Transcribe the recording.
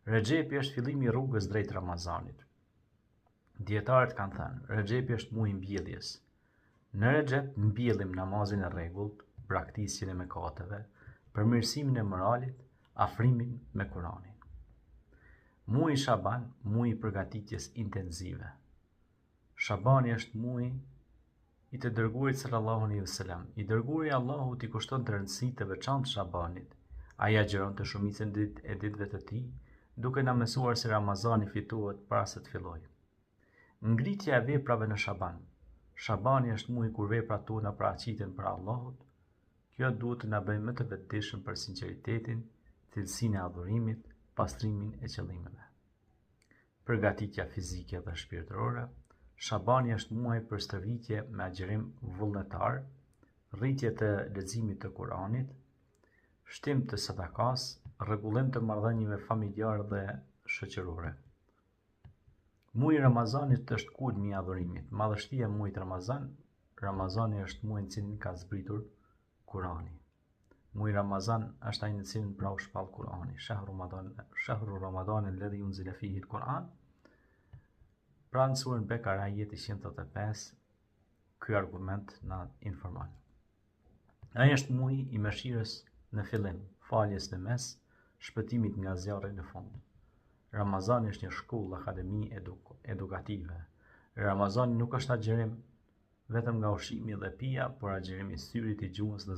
Rexhepi është fillimi i rrugës drejt Ramazanit. Dietarët kanë thënë, Rexhepi është muaji i mbjelljes. Në Rexhep mbjellim namazin e rregullt, braktisjen e mëkateve, përmirësimin e moralit, afrimin me Kur'anin. Muaji Shaban, muaji i përgatitjes intensive. Shabani është muaji i të dërguarit sallallahu alaihi wasallam. I dërguari i Allahut i kushton të rëndësi të veçantë Shabanit. Ai agjeron të shumicën e ditëve të tij, duke na mësuar se Ramazani fitohet para se të fillojë. Ngritja e veprave në Shaban. Shabani është muaji kur veprat tona paraqiten para Allahut. Kjo duhet të na bëjë më të vetëdijshëm për sinqeritetin, thellësinë e adhurimit, pastrimin e qëllimeve. Përgatitja fizike dhe shpirtërore. Shabani është muaj për stërvitje me agjerim vullnetar, rritje të leximit të Kur'anit, shtim të sadakas, rregullim të marrëdhënieve familjare dhe shoqërore. Muaji i Ramazanit është kulmi i adhurimit. Madhështia e muajit Ramazan. Ramazani është muaji në cilin ka zbritur Kur'ani. Muaji i Ramazan është ai në cilin pra u shpall Kur'ani. Shahru Ramadan alladhi unzila fihi al-Quran. Pra në surën Bekara ajeti 135, ky argument na informon. Ai është muaji i mëshirës në fillim, faljes në mes, shpëtimit nga zjarri në fund. Ramazani është një shkollë akademi edukative. Ramazani nuk është agjerim vetëm nga ushqimi dhe pija, por agjerimi i syrit, i gjuhës dhe